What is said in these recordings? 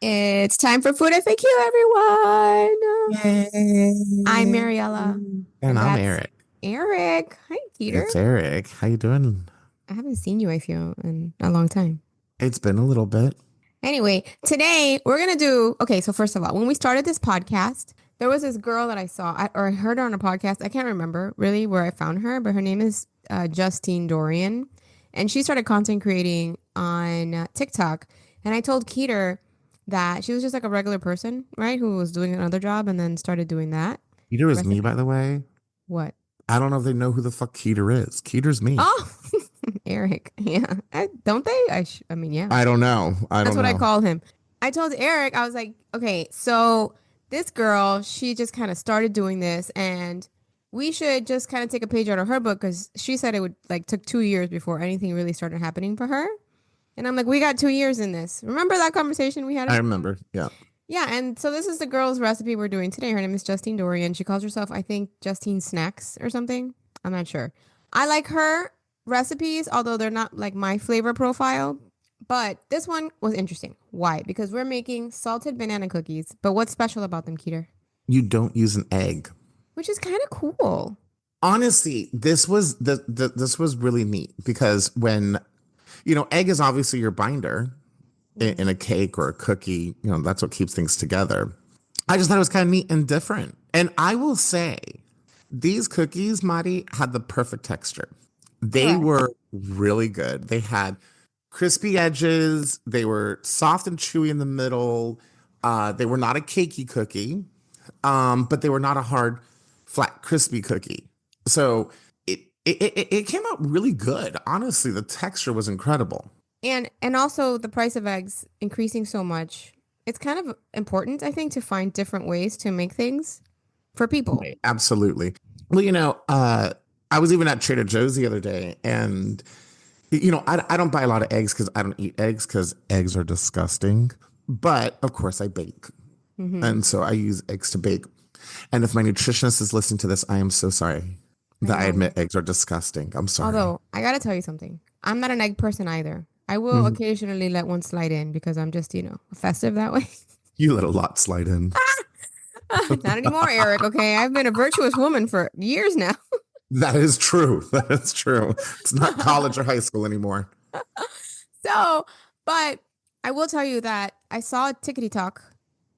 It's time for Food FAQ, everyone. I'm Yay. Mariella, And and I'm that's Eric. Eric. Hi, Peter. It's Eric. How you doing? I haven't seen you, I feel, in a long time. It's been a little bit. Anyway, today we're gonna do. Okay, so first of all, when we started this podcast, there was this girl that I saw, or I heard her on a podcast. I can't remember really where I found her, but her name is Justine Dorian, and she started content creating on TikTok. And I told Keter that she was just like a regular person, right, who was doing another job and then started doing that Keter is me, by recipe. the way. What? I don't know if they know who the fuck Keter is. Keter's me. Oh, Eric. Yeah. Don't they? I mean, yeah. I don't know. I That's don't what I know. call him. I told Eric, I was like, okay, so this girl, she just kind of started doing this, and we should just kind of take a page out of her book because she said it would like took 2 years before anything really started happening for her. And I'm like, we got 2 years in this. Remember that conversation we had I about that? remember. Yeah. Yeah, and so this is the girl's recipe we're doing today. Her name is Justine Dorian. She calls herself, I think, Justine Snacks or something. I'm not sure. I like her recipes, although they're not like my flavor profile. But this one was interesting. Why? Because we're making salted banana cookies. But what's special about them, Keter? You don't use an egg. Which is kind of cool. Honestly, this was really neat because when egg is obviously your binder in a Hmm. cake or a cookie, that's what keeps things together. I just thought it was kind of neat and different. And I will say, these cookies, Mari, had the perfect texture. They Correct. were really good. They had crispy edges. They were soft and chewy in the middle. They were not a cakey cookie, but they were not a hard, flat, crispy cookie. So it came out really good. Honestly, the texture was incredible. And also the price of eggs increasing so much. It's kind of important, I think, to find different ways to make things for people. Right. Absolutely. Well, I was even at Trader Joe's the other day, and I don't buy a lot of eggs because I don't eat eggs because eggs are disgusting. But of course, I bake. Hmm. And so I use eggs to bake. And if my nutritionist is listening to this, I am so sorry I that I know. admit eggs are disgusting. I'm sorry. Although, I gotta tell you something. I'm not an egg person either. I will Mhm. occasionally let one slide in because I'm just, festive that way. You let a lot slide in. Not anymore, Eric, okay? I've been a virtuous woman for years now. That is true. That is true. It's not college or high school anymore. So, but I will tell you that I saw a tickety talk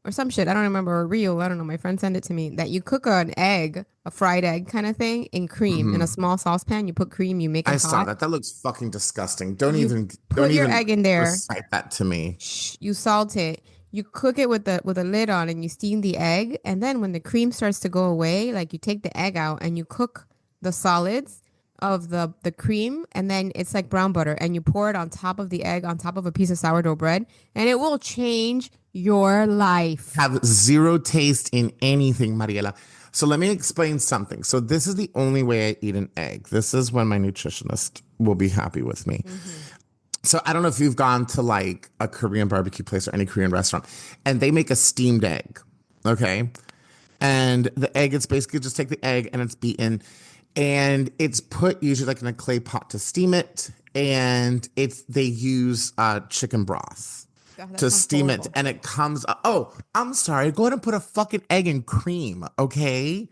or some shit. I don't remember, a reel. I don't know. My friend sent it to me that you cook an egg, a fried egg kind of thing, in cream in a Mhm. small saucepan. You put cream, you make it I saw hot. that. That looks fucking disgusting. You Don't put your even egg in there. recite that to me. You salt it. You cook it with the lid on and you steam the egg. And then when the cream starts to go away, like you take the egg out and you cook the solids of the cream, and then it's like brown butter and you pour it on top of the egg on top of a piece of sourdough bread, and it will change your life. Have zero taste in anything, Mariela. So let me explain something. So this is the only way I eat an egg. This is when my nutritionist will be happy with me. Hmm. So I don't know if you've gone to like a Korean barbecue place or any Korean restaurant, and they make a steamed egg. Okay. And the egg, it's basically just take the egg and it's beaten and it's put usually like in a clay pot to steam it. And they use chicken broth God, that to sounds steam it. horrible. And it comes, oh, I'm sorry. Go ahead and put a fucking egg in cream. Okay.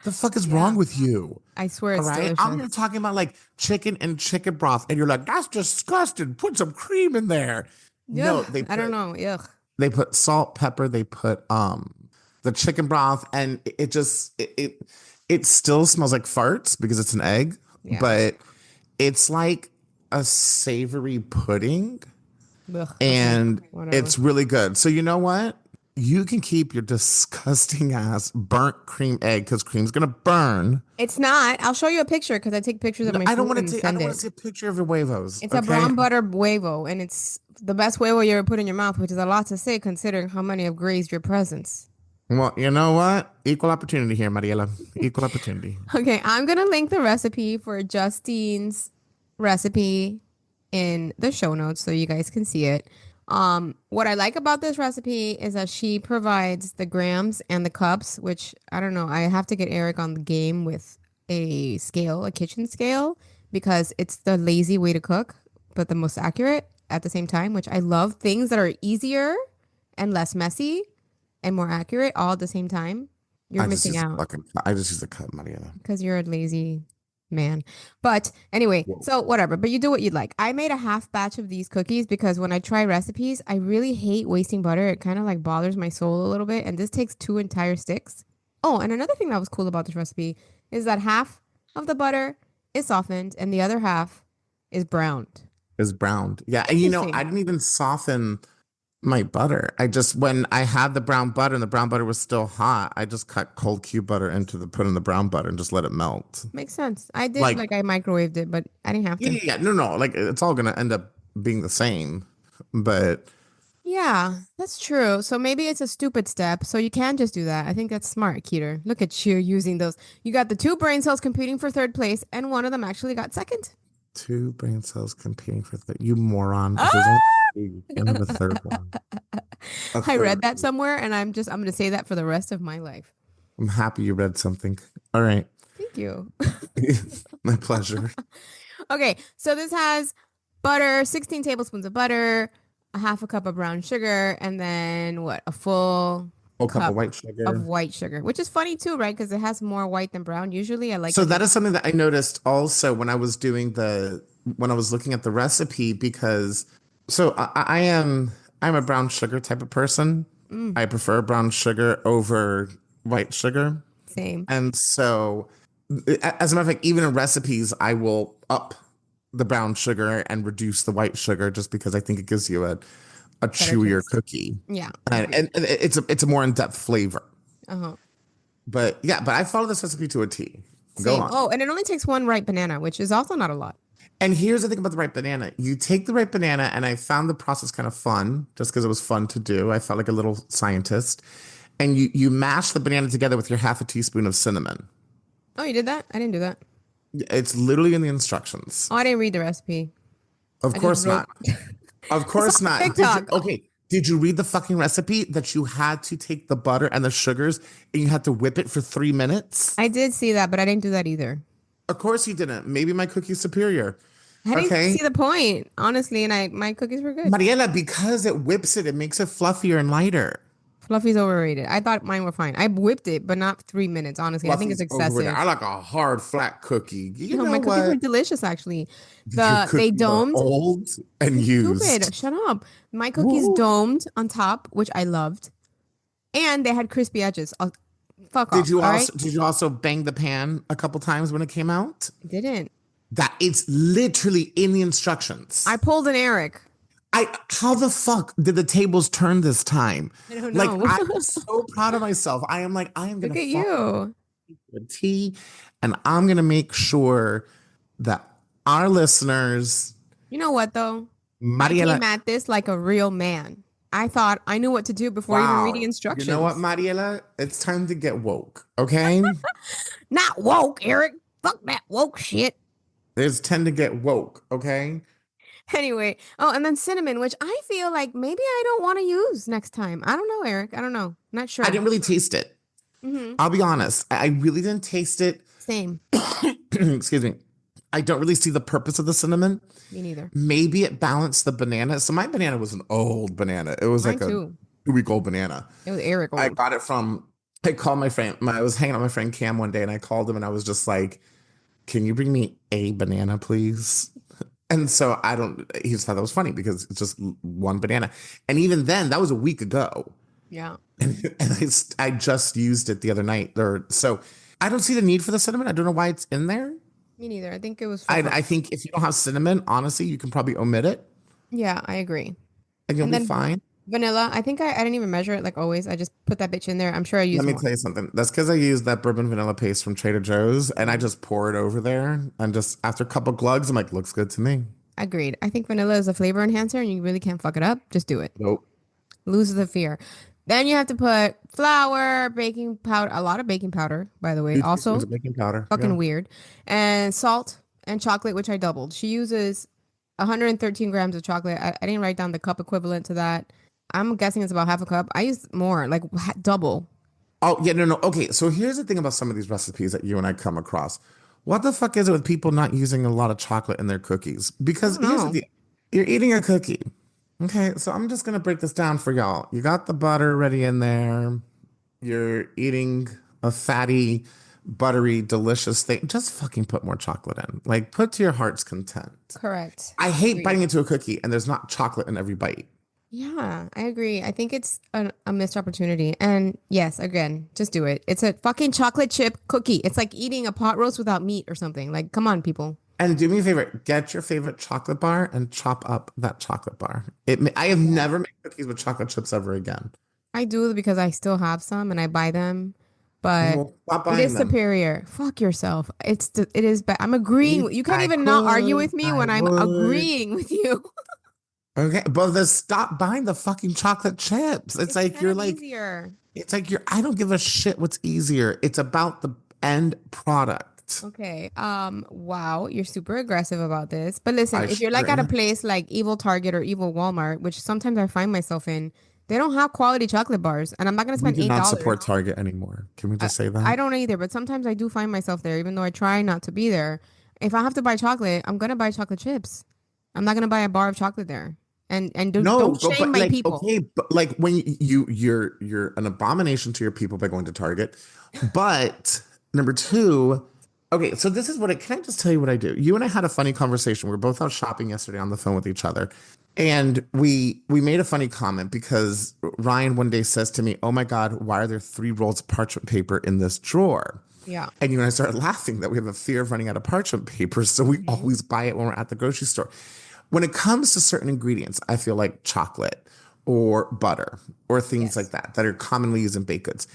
The fuck is wrong Yeah. with you? I swear All it's right. I'm here delicious. talking about like chicken and chicken broth. And you're like, that's disgusting. Put some cream in there. Ugh, No, I don't know. Ugh. they put salt, pepper, they put the chicken broth, and it still smells like farts because it's an egg, Yeah. but it's like a savory pudding Ugh. Okay. and Whatever. it's really good. So you know what? You can keep your disgusting ass burnt cream egg because cream's gonna burn. It's not. I'll show you a picture because I take pictures of No, my food and I send don't want to it. see a picture of your huevos. It's a Okay. brown butter huevo, and it's the best huevo you ever put in your mouth, which is a lot to say considering how many have grazed your presence. Well, you know what? Equal opportunity here, Mariela. Equal opportunity. Okay, I'm gonna link the recipe for Justine's recipe in the show notes so you guys can see it. What I like about this recipe is that she provides the grams and the cups, which I don't know. I have to get Eric on the game with a scale, a kitchen scale, because it's the lazy way to cook, but the most accurate at the same time, which I love. Things that are easier and less messy and more accurate all at the same time, you're missing out I just use the cup, Mariana. because you're a lazy man. But anyway, Whoa. so whatever, but you do what you'd like. I made a half batch of these cookies because when I try recipes, I really hate wasting butter. It kind of like bothers my soul a little bit. And this takes two entire sticks. Oh, and another thing that was cool about this recipe is that half of the butter is softened and the other half is browned. Is browned. Yeah. And I Interesting. didn't even soften my butter. I just, when I had the brown butter and the brown butter was still hot, I just cut cold cube butter put in the brown butter and just let it melt. Makes sense. I did Like, like I microwaved it, but I didn't have yeah, to. yeah, yeah. No, no. Like, it's all going to end up being the same. But Yeah, that's true. So maybe it's a stupid step. So you can just do that. I think that's smart, Keter. Look at you using those. You got the two brain cells competing for third place, and one of them actually got second. two brain cells competing for you moron. If there's only Ah! two, you can't have a third one. A I read third. that somewhere, and I'm gonna say that for the rest of my life. I'm happy you read something. All right. Thank you. My pleasure. Okay, so this has butter, 16 tablespoons of butter, a half a cup of brown sugar, and then what? A full Whole cup of cup white of sugar. white sugar, which is funny too, right? Because it has more white than brown. Usually I like So when that it's is something that I noticed also when I was when I was looking at the recipe because I'm a brown sugar type of person. mm, I prefer brown sugar over white sugar. same. And so as a matter of fact, even in recipes, I will up the brown sugar and reduce the white sugar just because I think it gives you a Better chewier taste. cookie. Yeah, And, agreed. and it's a more in-depth flavor. Uh-huh. But yeah, but I follow this recipe to a T. Go Same. on. Oh, and it only takes one ripe banana, which is also not a lot. And here's the thing about the ripe banana. You take the ripe banana, and I found the process kind of fun just because it was fun to do. I felt like a little scientist. And you mash the banana together with your half a teaspoon of cinnamon. Oh, you did that? I didn't do that. It's literally in the instructions. Oh, I didn't read the recipe. Of I just course wrote. not. Of I saw course not. Did you TikTok. okay? Did you read the fucking recipe that you had to take the butter and the sugars and you had to whip it for 3 minutes? I did see that, but I didn't do that either. Of course you didn't. Maybe my cookie's superior. I didn't Okay. see the point, honestly, and I my cookies were good. Mariela, because it whips it, it makes it fluffier and lighter. Fluffy's overrated. I thought mine were fine. I whipped it, but not 3 minutes, honestly. I think it's Fluffy's overrated. I excessive. like a hard, flat cookie. You No, know my cookies were what? delicious, actually. Your They cookies are domed. old and You're used. stupid. Shut up. My cookies Woo. domed on top, which I loved, and they had crispy edges. Fuck off. All right. Did you also bang the pan a couple times when it came out? Didn't. That it's literally in the instructions. I pulled an Eric. How the fuck did the tables turn this time? I don't Like know. I'm so proud of myself. I am Look gonna at follow you. the tea, and I'm gonna make sure that our listeners, You know what, though? I Mariela, came at this like a real man. I thought I knew what to do before even reading wow, you know what, instructions. Mariela? It's time to get woke, okay? Not woke, Eric. Fuck that woke shit. It's time to get woke, okay? Anyway, oh, and then cinnamon, which I feel like maybe I don't want to use next time. I don't know, Eric. I don't know. Not I sure. didn't really taste it. Hmm. I'll be honest. I really didn't taste it. Same. Excuse me. I don't really see the purpose of the cinnamon. Me neither. Maybe it balanced the banana. So my banana was an old banana. It was Mine like a too. 2 week old banana. It was Eric I old. got it from, I called my friend. I was hanging out with my friend Cam one day and I called him and I was just like, can you bring me a banana, please? And so he just thought that was funny because it's just one banana. And even then, that was a week ago. Yeah. I just used it the other night. So I don't see the need for the cinnamon. I don't know why it's in there. Me neither. I think it was for fun. I think if you don't have cinnamon, honestly, you can probably omit it Yeah, I agree. and you'll And be then fine. vanilla. I think I didn't even measure it like always. I just put that bitch in there. I'm sure I Let used me more. tell you something. That's because I used that bourbon vanilla paste from Trader Joe's and I Mm. just pour it over there. And just after a couple glugs, I'm like, looks good to me. Agreed. I think vanilla is a flavor enhancer and you really can't fuck it up. Just do it. Nope. Lose the fear. Then you have to put flour, baking powder, a lot of baking powder, by the way. 2 teaspoons Also, of baking powder. fucking Yeah. weird. And salt and chocolate, which I doubled. She uses 113 grams of chocolate. I didn't write down the cup equivalent to that. I'm guessing it's about half a cup. I used more, like double. Oh, yeah, no, no. Okay, so here's the thing about some of these recipes that you and I come across. What the fuck is it with people not using a lot of chocolate in their cookies? I Because don't here's the know. deal. You're eating a cookie, Okay, so I'm just gonna break this down for y'all. You got the butter ready in there. You're eating a fatty, buttery, delicious thing. Just fucking put more chocolate in. Like, put to your heart's content. Correct. I hate Agreed. biting into a cookie and there's not chocolate in every bite. Yeah, I agree. I think it's a missed opportunity. And yes, again, just do it. It's a fucking chocolate chip cookie. It's like eating a pot roast without meat or something. Like, come on, people. And do me a favor, get your favorite chocolate bar and chop up that chocolate bar. I have Yeah. never made cookies with chocolate chips ever again. I do because I still have some and I buy them, but Well, stop it buying is them. superior. Fuck yourself. It is bad. I'm agreeing. If You can't I even not argue could, with me I when I'm would. agreeing with you. Okay, but then stop buying the fucking chocolate chips. It's It's like kind you're of like, easier. it's like you're, I don't give a shit what's easier. It's about the end product. Okay. Wow, you're super aggressive about this. But listen, I if you're like sure at a am. place like Evil Target or Evil Walmart, which sometimes I find myself in, they don't have quality chocolate bars, and I'm not gonna We spend do not $8. support Target anymore. Can we I, just say I that? don't either, but sometimes I do find myself there, even though I try not to be there. If I have to buy chocolate, I'm gonna buy chocolate chips. I'm not gonna buy a bar of chocolate there. And No, don't go, shame but my like, people. okay, but like when you're an abomination to your people by going to Target. But number two, okay, so this is what can I just tell you what I do? You and I had a funny conversation. We were both out shopping yesterday on the phone with each other. And we made a funny comment because Ryan one day says to me, "Oh my God, why are there 3 rolls of parchment paper in this drawer?" Yeah. And you and I started laughing that we have a fear of running out of parchment paper, so we Hmm. always buy it when we're at the grocery store. When it comes to certain ingredients, I feel like chocolate or butter or things like Yes. that that are commonly used in baked goods.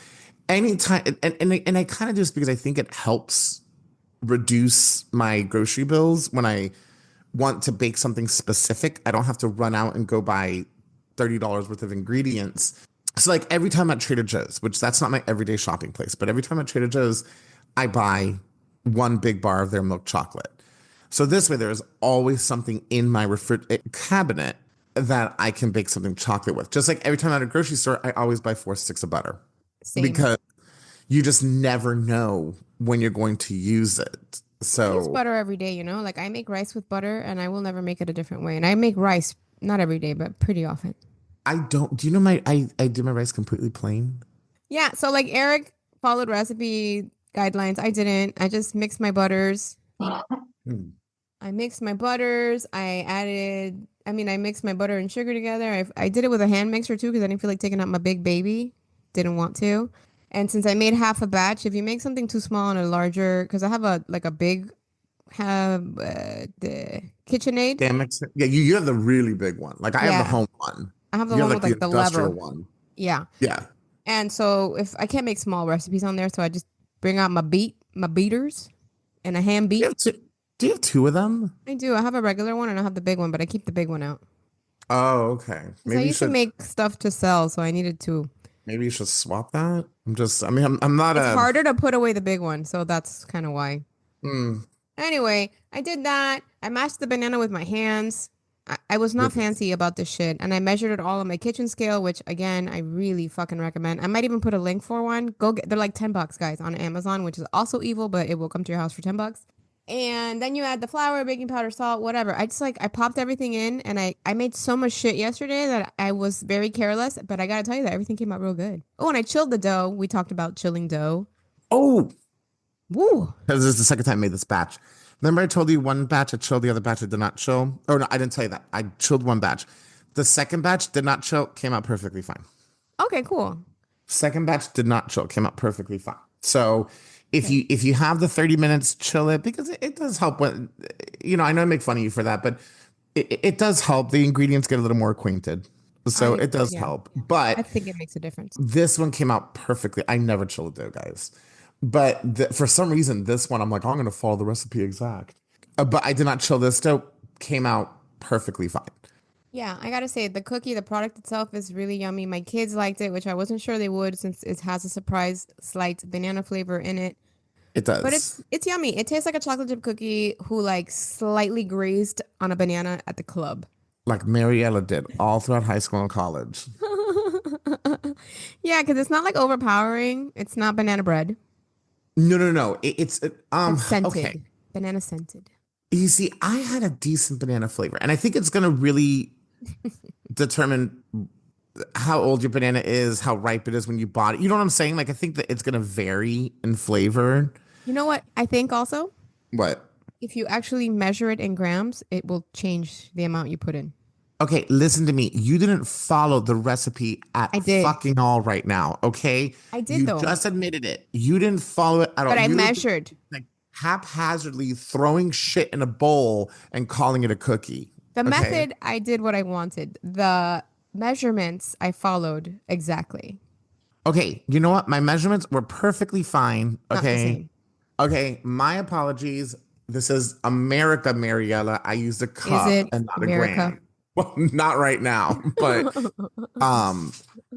Anytime, and I kind of do this because I think it helps reduce my grocery bills when I want to bake something specific. I don't have to run out and go buy $30 worth of ingredients. So like every time at Trader Joe's, which that's not my everyday shopping place, but every time at Trader Joe's, I buy one big bar of their milk chocolate. So this way, there's always something in my cabinet that I can bake something chocolate with. Just like every time at a grocery store, I always buy 4 sticks of butter Same. because you just never know when you're going to use it. I use So butter every day, Like I make rice with butter and I will never make it a different way. And I make rice not every day, but pretty often. I don't, do you know I do my rice completely plain? Yeah, so like Eric followed recipe guidelines. I didn't. I just mixed my butters. Hmm. I mixed my butters. I mixed my butter and sugar together. I did it with a hand mixer too because I didn't feel like taking out my big baby. Didn't want to. And since I made half a batch, if you make something too small and a larger, because I have a big, have the KitchenAid. Damn it. Yeah, you have the really big one. Like I have the Yeah, home one. I have the You have one like with the like the industrial lever. one. Yeah. Yeah. And so if I can't make small recipes on there, so I just bring out my beaters and a hand Do you beat. have two, do you have two of them? I do. I have a regular one and I have the big one, but I keep the big one out. Oh, okay. Because I used to make stuff to sell, so I needed to. Maybe you should swap that. I'm not It's a harder to put away the big one, so that's kind of why. mm, Anyway, I did that. I mashed the banana with my hands. I was not with fancy about this shit, and I measured it all on my kitchen scale, which again, I really fucking recommend. I might even put a link for one. Go get, they're like $10, guys, on Amazon, which is also evil, but it will come to your house for $10. And then you add the flour, baking powder, salt, whatever. I just like I popped everything in and I made so much shit yesterday that I was very careless, but I gotta tell you that everything came out real good. Oh, and I chilled the dough. We talked about chilling dough. oh, Woo. because this is the second time I made this batch. Remember I told you one batch I chilled, the other batch I did not chill? Oh no, I didn't tell you that. I chilled one batch. The second batch did not chill, came out perfectly fine. Okay, cool. Second batch did not chill, came out perfectly fine. So Okay. if you have the 30 minutes, chill it because it does help when I know I make fun of you for that, but it does help. The ingredients get a little more acquainted. So it does Yeah. help. I But think it makes a difference. this one came out perfectly. I never chill a dough, guys. But for some reason, this one, I'm like, "Oh, I'm going to follow the recipe exact." But I did not chill this dough. Came out perfectly fine. Yeah, I gotta say the cookie, the product itself is really yummy. My kids liked it, which I wasn't sure they would since it has a surprise slight banana flavor in it. It But does. it's yummy. It tastes like a chocolate chip cookie who like slightly grazed on a banana at the club. Like Mariella did all throughout high school and college. Yeah, because it's not like overpowering. It's not banana bread. No, no, no. It's Okay. scented. Banana scented. You see, I had a decent banana flavor, and I think it's gonna really determine how old your banana is, how ripe it is when you bought it. You know what I'm saying? Like I think that it's gonna vary in flavor. You know what? I think also What? if you actually measure it in grams, it will change the amount you put in. Okay, listen to me. You didn't follow the recipe I at did. fucking all right now, okay? I did You though, just admitted it. You didn't follow it at but all. I You're measured. like haphazardly throwing shit in a bowl and calling it a cookie, The okay? method, I did what I wanted. The measurements, I followed exactly. Okay, you know what? My measurements were perfectly fine, Not the okay? same. Okay, my apologies. This is America, Mariella. I used a Is cup it and not a America? gram. Well, not right now, but um,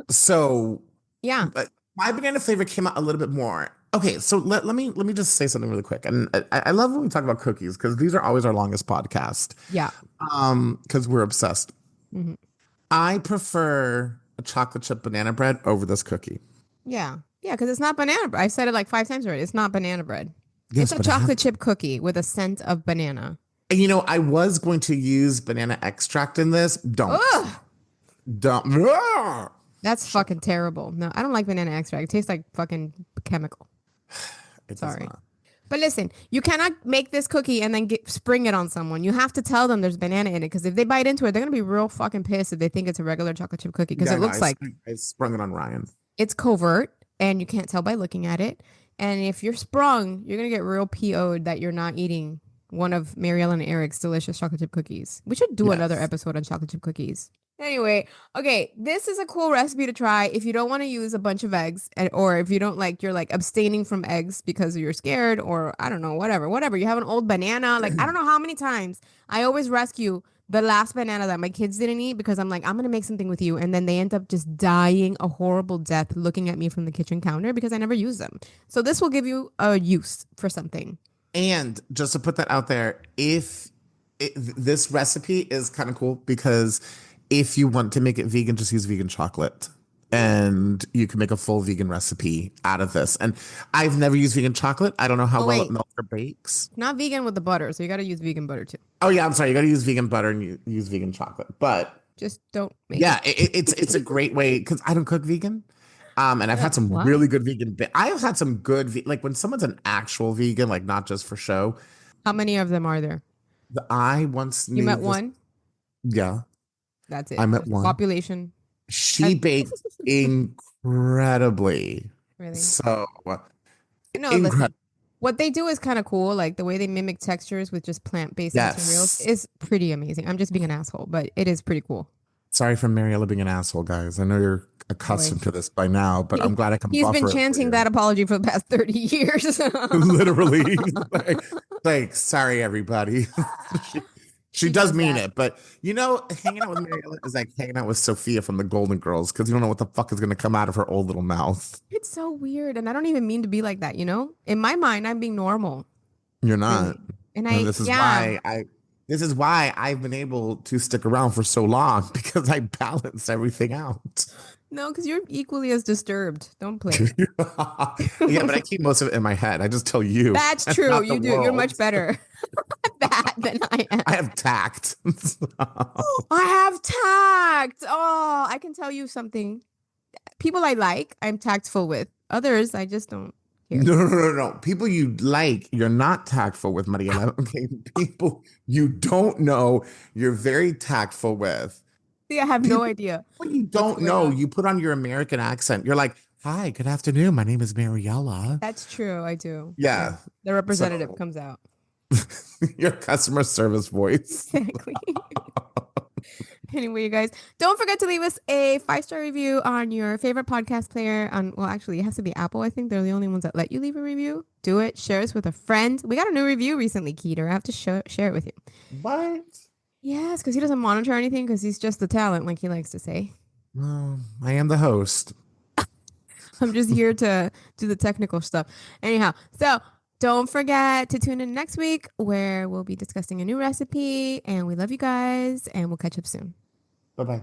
so Yeah. but my banana flavor came out a little bit more. Okay, so let me just say something really quick. And I love when we talk about cookies because these are always our longest podcast. Yeah. Because we're obsessed. Mhm. I prefer a chocolate chip banana bread over this cookie. Yeah. Yeah, because it's not banana bread. I've said it like 5 times already. It's not banana bread. It's Yes, a but I have. chocolate chip cookie with a scent of banana. And I was going to use banana extract in this. Don't. Ugh. Don't. Ugh! That's Shut fucking terrible. No, I don't like banana extract. It tastes like fucking chemical. It does Sorry. not. But listen, you cannot make this cookie and then spring it on someone. You have to tell them there's banana in it because if they bite into it, they're gonna be real fucking pissed if they think it's a regular chocolate chip cookie because Yeah, it no, looks like I sprung it on Ryan. it's covert and you can't tell by looking at it. And if you're sprung, you're gonna get real PO'd that you're not eating one of Marielle and Eric's delicious chocolate chip cookies. We should do another Yes. episode on chocolate chip cookies. Anyway, okay, this is a cool recipe to try if you don't want to use a bunch of eggs or if you don't like you're like abstaining from eggs because you're scared or I don't know, whatever. You have an old banana, like I don't know how many times I always rescue the last banana that my kids didn't eat because I'm like, I'm gonna make something with you, and then they end up just dying a horrible death looking at me from the kitchen counter because I never use them. So this will give you a use for something. And just to put that out there, if this recipe is kind of cool because if you want to make it vegan, just use vegan chocolate. And you can make a full vegan recipe out of this. And I've never used vegan chocolate. I don't know how Oh well it wait, melts or bakes. not vegan with the butter, so you got to use vegan butter too. Oh yeah, I'm sorry. You got to use vegan butter and use vegan chocolate. But Just don't make yeah, it. it's a great way because I don't cook vegan. And I've had some Why? really good vegan. I've had some good like when someone's an actual vegan, like not just for show. How many of them are there? I once You knew met this. one? Yeah, That's I it. met That's the one. population. She That's baked incredibly. really. So No, listen. incredible. What they do is kind of cool. Like the way they mimic textures with just plant-based materials Yes. is pretty amazing. I'm just being an asshole, but it is pretty cool. Sorry for Mariella being an asshole, guys. I know you're Boy. accustomed to this by now, but I'm glad I can He's been buffer it for chanting you. that apology for the past 30 years. Literally. Like, sorry, everybody. she, she She does does mean that. it, but hanging out with Mariella is like hanging out with Sophia from the Golden Girls because you don't know what the fuck is going to come out of her old little mouth. It's so weird. And I don't even mean to be like that, you know? In my mind, I'm being normal, You're not. really. And And I, yeah. this is why I've been able to stick around for so long because I balance everything out. No, because you're equally as disturbed. Don't play. Yeah, but I keep most of it in my head. I just tell you That's and true. not the You do. You're world. much better at that than I am. I have tact. I have tact. Oh, I can tell you something. People I like, I'm tactful with. Others, I just don't care. No. People you like, you're not tactful with, Mariela. Okay. People you don't know, you're very tactful with. See, I have no People idea you what's don't going know, on. you put on your American accent. You're like, hi, good afternoon. My name is Mariella. That's true. I do. Yeah. Yeah. The representative So comes out. your customer service voice. Exactly. Anyway, you guys, don't forget to leave us a 5-star review on your favorite podcast player. On well, actually, it has to be Apple. I think they're the only ones that let you leave a review. Do it. Share us with a friend. We got a new review recently, Keeter. I have to share it with you. What? Yes, because he doesn't monitor anything because he's just the talent, like he likes to say. Well, I am the host. I'm just here to do the technical stuff. Anyhow, so don't forget to tune in next week where we'll be discussing a new recipe. And we love you guys, and we'll catch up soon. Bye bye.